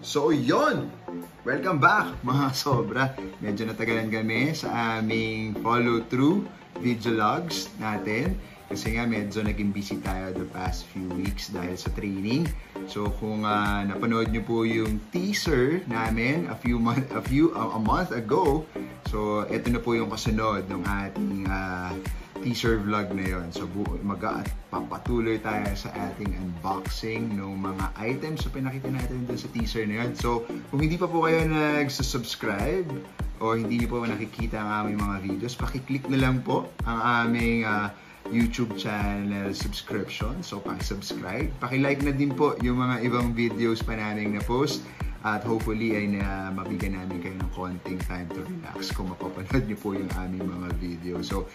So yun! Welcome back mga sobra. Medyo natagalan kami sa aming follow-through video logs natin. Kasi nga medyo naging busy tayo the past few weeks dahil sa training. So kung napanood nyo po yung teaser namin a month ago, so ito na po yung kasunod ng ating teaser vlog na yon. So papatuloy tayo sa ating unboxing ng mga items so pinakita natin dun sa teaser na yon. So kung hindi pa po kayo nag-subscribe o hindi niyo po nakikita ang aming mga videos, pakiclick na lang po ang aming YouTube channel subscription. So paki-subscribe, paki-like na din po yung mga ibang videos pa namin na post. At hopefully ay mabigyan namin kayo ng konting time to relax kung mapapanood niyo po yung aming mga video. So,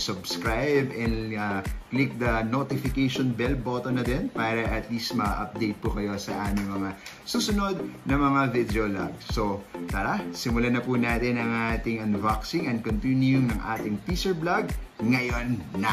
subscribe and click the notification bell button na din para at least ma-update po kayo sa aming mga susunod na mga video logs. So, tara, simulan na po natin ang ating unboxing and continue ng ating teaser vlog ngayon na!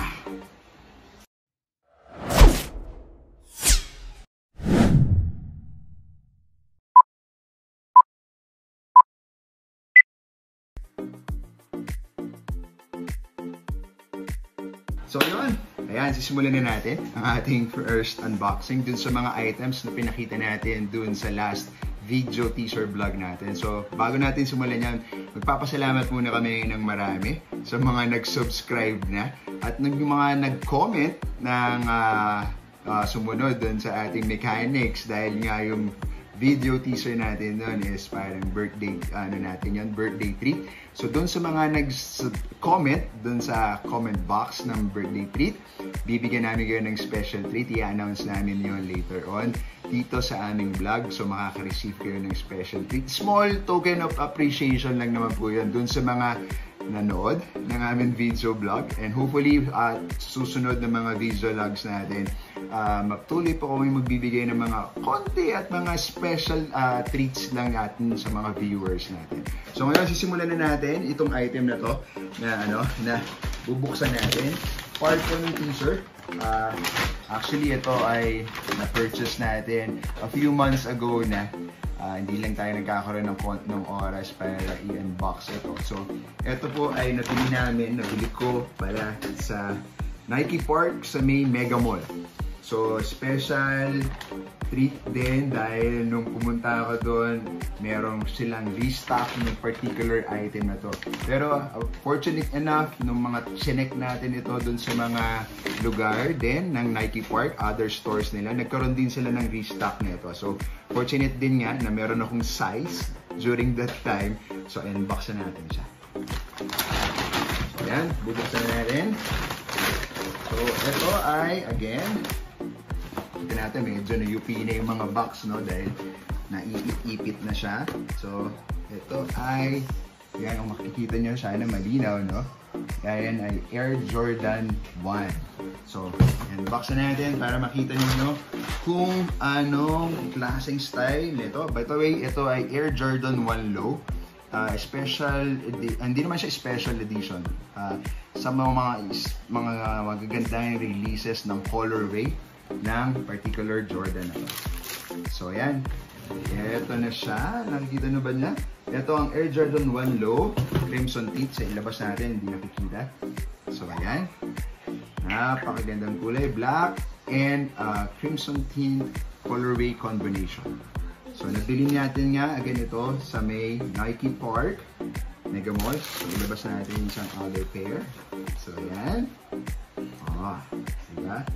So yun, ayan, sisimulan na natin ang ating first unboxing dun sa mga items na pinakita natin dun sa last video teaser vlog natin. So bago natin simulan yan, magpapasalamat muna kami ng marami sa mga nag-subscribe na at ng mga nag-comment ng sumunod dun sa ating mechanics dahil nga yung video teaser natin doon is parang birthday, natin yun, birthday treat. So doon sa mga nag-comment, doon sa comment box ng birthday treat, bibigyan namin kayo ng special treat. I-announce namin yun later on dito sa aming vlog. So makaka-receive kayo ng special treat. Small token of appreciation lang naman po yun doon sa mga nanood ng aming video vlog. And hopefully, susunod na mga video vlogs natin, magtuloy po kami magbibigay ng mga konti at mga special treats lang natin sa mga viewers natin. So ngayon sisimulan na natin itong item na to na bubuksan natin. Part po ng teaser. Actually ito ay na-purchase natin a few months ago na. Hindi lang tayo nagkakaroon ng oras para i-unbox ito. So ito po ay nabili ko pala sa Nike Park sa main Mega Mall. So, special treat din dahil nung pumunta ako doon, merong silang restock ng particular item na to. Pero, fortunate enough, nung mga chinek natin ito doon sa mga lugar din ng Nike Park, other stores nila, nagkaroon din sila ng restock nito. So, fortunate din nga na meron akong size during that time. So, unboxan natin siya. So, ayan, bubuksan natin. So, ito ay, again, ito natin, medyo na-UP na yung mga box, no? Dahil naiipit na siya. So, ito ay, yan, kung makikita nyo siya na malinaw, no? Yan ay Air Jordan 1. So, unbox na natin para makita nyo kung anong klaseng style nito. By the way, ito ay Air Jordan 1 Low. Hindi naman siya special edition. Sa mga magagandang releases ng colorway ng particular Jordan na ito. So, ayan. Ito na siya. Nakikita nyo ba niya? Ito ang Air Jordan 1 Low. Crimson tint. Sa ilabas natin, hindi nakikita. So, ayan. Napakagandang kulay. Black and crimson tint colorway combination. So, nabili natin nga, again ito, sa may Nike Park Mega Mall. So, ilabas natin yung isang other pair. So, ayan. Diba?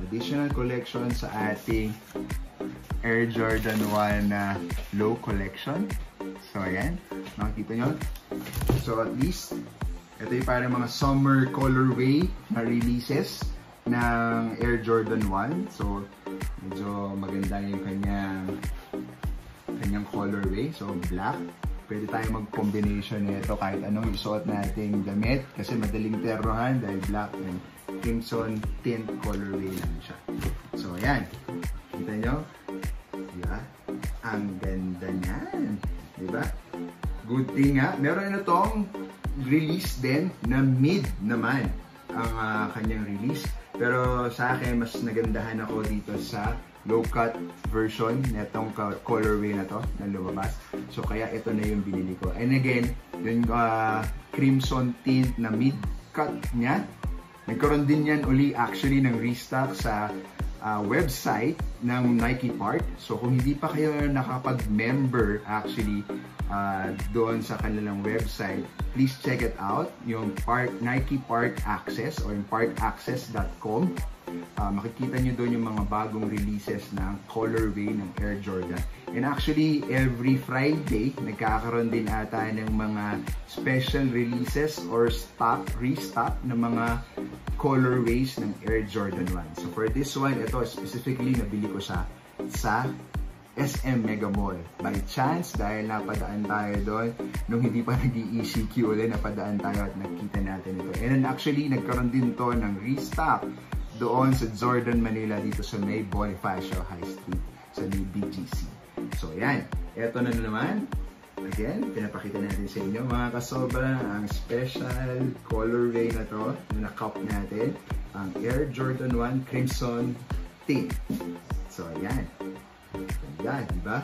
Additional collection sa ating Air Jordan 1 Low collection. So, ayan. Makikita nyo. So, at least, ito yung parang mga summer colorway na releases ng Air Jordan 1. So, medyo maganda yung kanyang colorway. So, black. Pwede tayo mag-combination nito kahit anong isuot nating damit kasi madaling terrohan dahil black and crimson tint colorway lang siya. So, ayan. Kita nyo? Diba? Ang ganda niyan. Diba? Good thing nga. Meron na itong release din na mid naman ang kanyang release. Pero sa akin, mas nagandahan ako dito sa low-cut version netong colorway na to na lumabas. So kaya ito na yung binili ko. And again, yung crimson tint na mid-cut niya, nagkaroon din yan uli actually ng restock sa website ng Nike Park. So kung hindi pa kayo nakapag-member actually doon sa kanilang website, please check it out. Yung Nike Park Access or yung parkaccess.com. Makikita nyo doon yung mga bagong releases ng colorway ng Air Jordan. And actually, every Friday, nagkakaroon din ata ng mga special releases or restock ng mga colorways ng Air Jordan 1. So for this one, ito specifically nabili ko siya sa SM Mega Mall. By chance, dahil napadaan tayo doon, nung hindi pa nag-ECQ ulit, napadaan tayo at nakita natin ito. And then actually, nagkaroon din to ng restock doon sa Jordan, Manila, dito sa may Bonifacio High Street, sa may BGC. So, yan. Ito na naman. Again, pinapakita natin sa inyo, mga kasobra, ang special colorway na to, na cup natin, ang Air Jordan 1 Crimson Tint. So, yan. Ganda, di ba?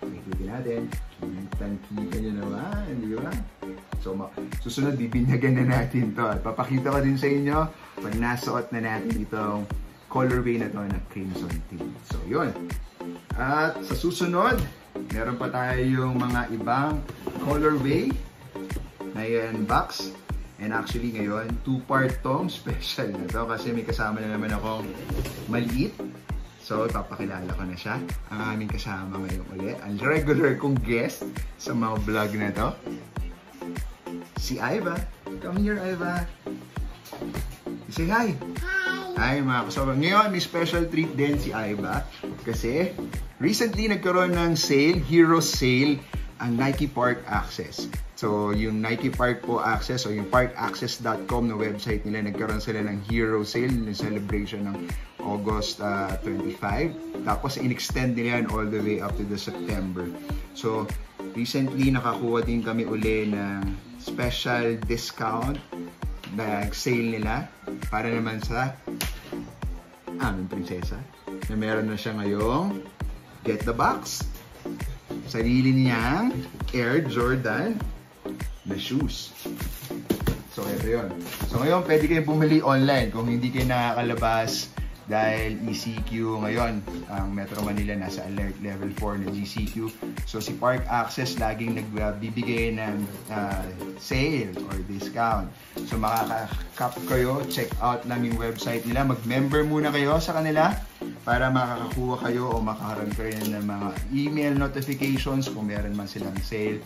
Ikutin natin. Kita nyo naman, di ba? So, susunod, bibinyagan na natin to. At papakita ko din sa inyo pag nasuot na natin itong colorway na to na Crimson Tint. So, yun. At sa susunod, meron pa tayong mga ibang colorway na i-unbox. And actually, ngayon, two-part tong special na to kasi may kasama na naman akong maliit. So, papakilala ko na siya. Ang aming kasama ngayon ulit. Ang regular kong guest sa mga vlog na to. Si Iva. Come here, Iva. Say hi. Hi. Hi, mga kasama. Ngayon, may special treat din si Iva. Kasi, recently nagkaroon ng sale, hero sale, ang Nike Park Access. So, yung Nike Park po Access o yung parkaccess.com na website nila, nagkaroon sila ng hero sale, ng celebration ng August 25. Tapos, in-extend nila yan all the way up to the September. So, recently, nakakuha din kami uli ng special discount na sale nila para naman sa aming prinsesa na meron na siya ngayong get the box. Sarili niyang Air Jordan na shoes. So, ito yun. So, ngayon, pwede kayong bumili online kung hindi kayo nakakalabas dahil ECQ ngayon. Ang Metro Manila nasa alert level 4 na GCQ. So, si Park Access laging nagbibigay ng sale or discount. So, makaka-cap kayo, check out lang yung website nila. Mag-member muna kayo sa kanila para makakakuha kayo o makakaroon kayo ng mga email notifications kung meron man silang sale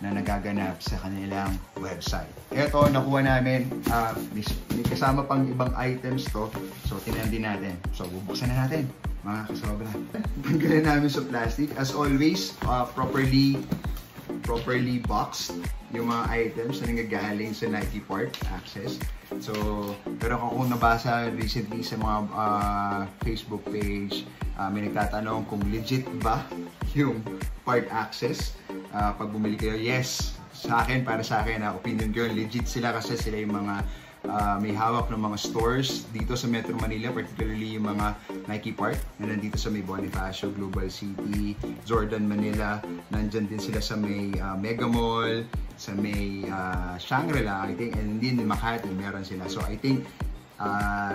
na nagaganap sa kanilang website. Ito, nakuha namin. May kasama pang ibang items to. So, tinan din natin. So, bubuksan na natin. Mga kasobra. Tanggalin namin sa plastic. As always, properly boxed yung mga items na nanggagaling sa Nike Park Access. So, pero kung nabasa recently sa mga Facebook page, may nagtatanong kung legit ba yung Park Access. Pag bumili kayo, yes, para sa akin, opinion ko, legit sila kasi sila yung mga may hawak ng mga stores dito sa Metro Manila, particularly yung mga Nike Park na nandito sa may Bonifacio, Global City, Jordan, Manila. Nandyan din sila sa may Mega Mall, sa may Shangri-La, I think, and din Makati, meron sila. So, I think,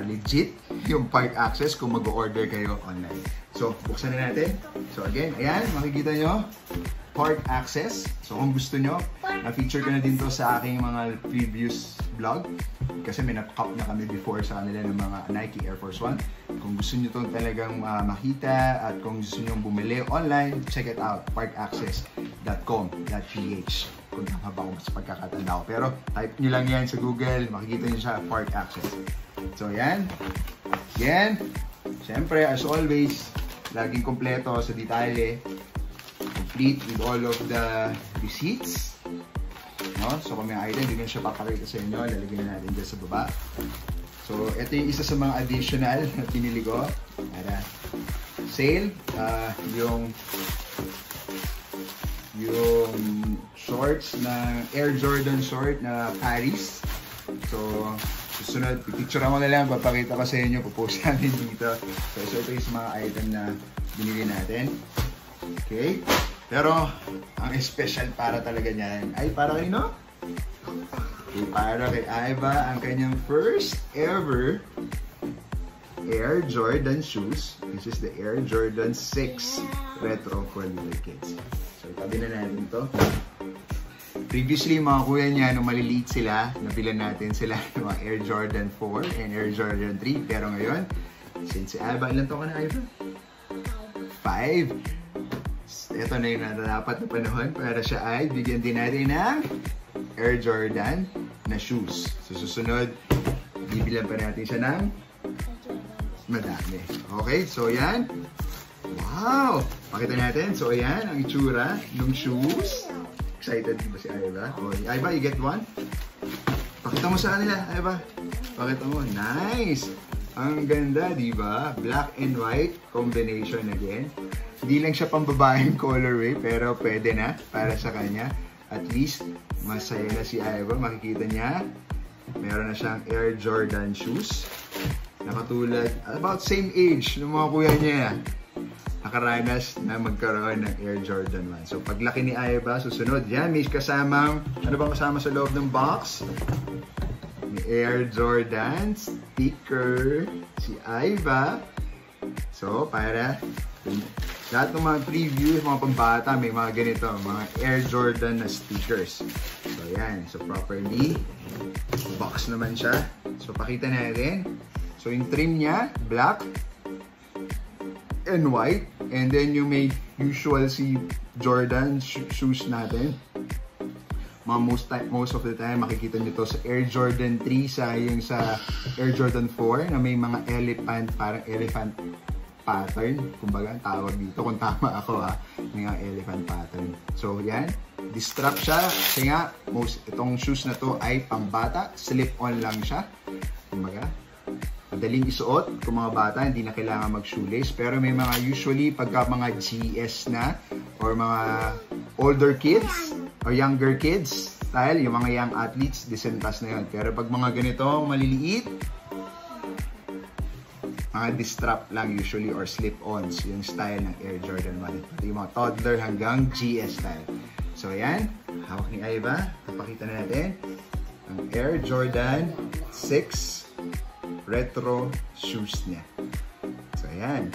legit yung Park Access kung mag-order kayo online. So, buksan na natin. So, again, ayan, makikita nyo, Park Access. So, kung gusto nyo, na-feature ko na din to sa aking mga previous vlog. Kasi may nap-cup na kami before sa kanila ng mga Nike Air Force 1. Kung gusto nyo itong talagang makita at kung gusto nyo bumili online, check it out, parkaccess.com.ph. Kung tama ba kung mas pagkakatanda ko. Pero type nyo lang yan sa Google, makikita nyo siya, Park Access. So, yan. Again, syempre, as always, laging kompleto sa detalye. Complete with all of the receipts. No? So kung may item, hindi ko siya papakita sa inyo. Lalagyan na natin dyan sa baba. So ito yung isa sa mga additional na pinili ko. Para sale. Yung shorts na Air Jordan short na Paris. So Susunod, pipicturean ko na lang, papakita ko sa inyo, pupost namin dito. So ito yung mga item na binili natin. Okay? Pero, ang special para talaga niyan ay para kanino? Okay, para kay Aiva, ang kanyang first ever Air Jordan shoes. This is the Air Jordan 6 Retro for little kids. So, itabi na natin to. Previously, mga kuya niya, nung maliliit sila, nabilan natin sila ng mga Air Jordan 4 and Air Jordan 3. Pero ngayon, since si Aiva, ilan to ka na, Aiva? 5. Ito na yung dapat na panahon para siya ay bigyan din natin ng Air Jordan na shoes. So, susunod, bibilan pa natin siya ng madami. Okay, so yan. Wow! Pakita natin. So, ayan, ang itsura ng shoes. Excited ba si Aiva? Oh, Aiva, you get one? Pakita mo sa kanila, Aiva. Pakita mo. Nice! Ang ganda, di ba? Black and white combination again. Hindi lang siya pambabaeng colorway, pero pwede na para sa kanya. At least, masaya na si Aiva. Makikita niya, meron na siyang Air Jordan shoes. Nakatulad, about same age ng mga kuya niya. Nakaranas na magkaroon ng Air Jordan 1. So, paglaki ni Aiva, susunod. Yan, may kasamang, ano bang kasama sa loob ng box? May Air Jordan sticker si Aiva. So, para lahat ng mga preview, mga pambata, may mga ganito, mga Air Jordan na stickers. So, yan. So, properly, box naman siya. So, pakita natin. So, yung trim niya, black and white. And then, yung may usual si Jordan shoes natin. Most of the time, makikita nyo to sa Air Jordan 3, yung sa Air Jordan 4, na may mga elephant, parang elephant pattern. Kumbaga, tawag dito. Kung tama ako may mga elephant pattern. So, yan. Distrap siya. Kasi nga, itong shoes na to ay pambata. Slip-on lang siya. Kumbaga, madaling isuot kung mga bata, hindi na kailangan mag-shoelace. Pero may mga usually, pagka mga GS na, or mga older kids, or younger kids style, yung mga young athletes, disentas na yun. Pero pag mga ganito, maliliit, mga distrap lang usually, or slip-ons, yung style ng Air Jordan 1. Pati yung mga toddler hanggang GS style. So, ayan, hawak ni Aiva. Papakita na natin ang Air Jordan 6 retro shoes niya. So, ayan.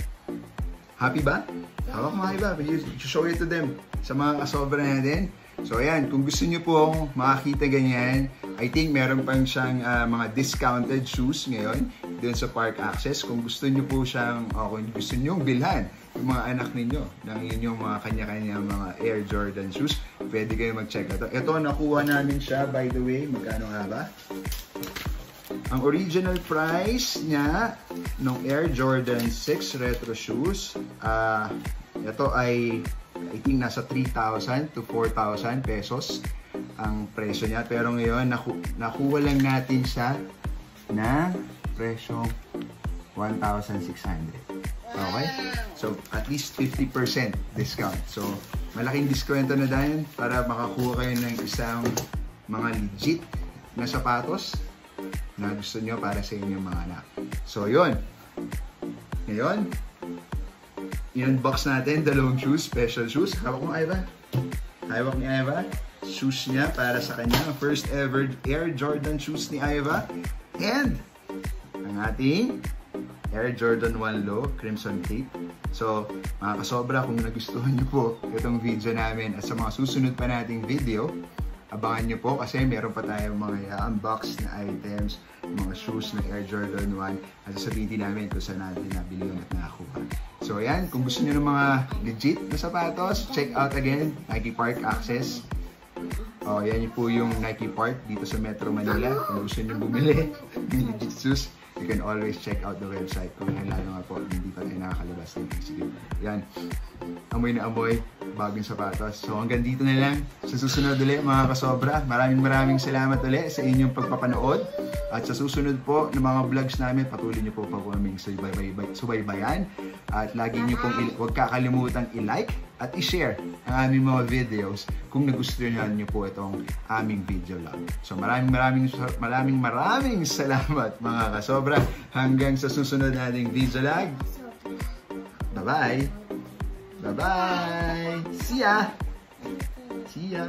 Happy ba? Hawak mo, Aiva. You show it to them. Sa mga kasobra natin. So, ayan. Kung gusto nyo po makakita ganyan, I think meron pang siyang mga discounted shoes ngayon doon sa Park Access. Kung gusto nyo po siyang, kung gusto nyo bilhan yung mga anak ninyo ng inyong mga kanya-kanya mga Air Jordan shoes, pwede kayo mag-check ito. Ito, nakuha namin siya, by the way. Magkano nga ba? Ang original price niya ng Air Jordan 6 retro shoes, ito ay I think nasa 3,000 to 4,000 pesos ang presyo niya. Pero ngayon, nakuha lang natin siya na presyo 1,600. Okay? So, at least 50% discount. So, malaking diskwento na dahil para makakuha kayo ng isang mga legit na sapatos na gusto nyo para sa inyong mga anak. So, yun. Ngayon, in-unbox natin dalawang shoes, special shoes. Hawak mo, Aiva. Hawak ni Aiva. Shoes niya para sa kanya. First ever Air Jordan shoes ni Aiva. And, ang ating Air Jordan 1 Low Crimson Tape. So, mga kasobra, kung nagustuhan nyo po itong video namin at sa mga susunod pa nating video, abangan nyo po kasi meron pa tayong mga unbox na items, mga shoes ng Air Jordan 1 at sasabihin din namin kung saan natin nabili yun at nakakuha. So ayan, kung gusto nyo ng mga legit na sapatos, check out again, Nike Park Access. Yan po yung Nike Park dito sa Metro Manila. Kung gusto nyo bumili ng legit shoes, you can always check out the website kung lalo nga po hindi pa tayo nakakalabas ng exhibit. Yan, amoy na amoy, bagong sapatos. So hanggang dito na lang. Sa susunod ulit mga kasobra, maraming salamat ulit sa inyong pagpapanood. At sa susunod po ng mga vlogs namin, patuloy niyo po pa po aming subaybayan. At lagi nyo pong huwag kakalimutan i-like at i-share ang aming mga videos kung nagustuhan nyo po itong aming video log. So maraming salamat mga kasobra. Hanggang sa susunod nating video log. Bye-bye! Bye-bye! See ya! See ya!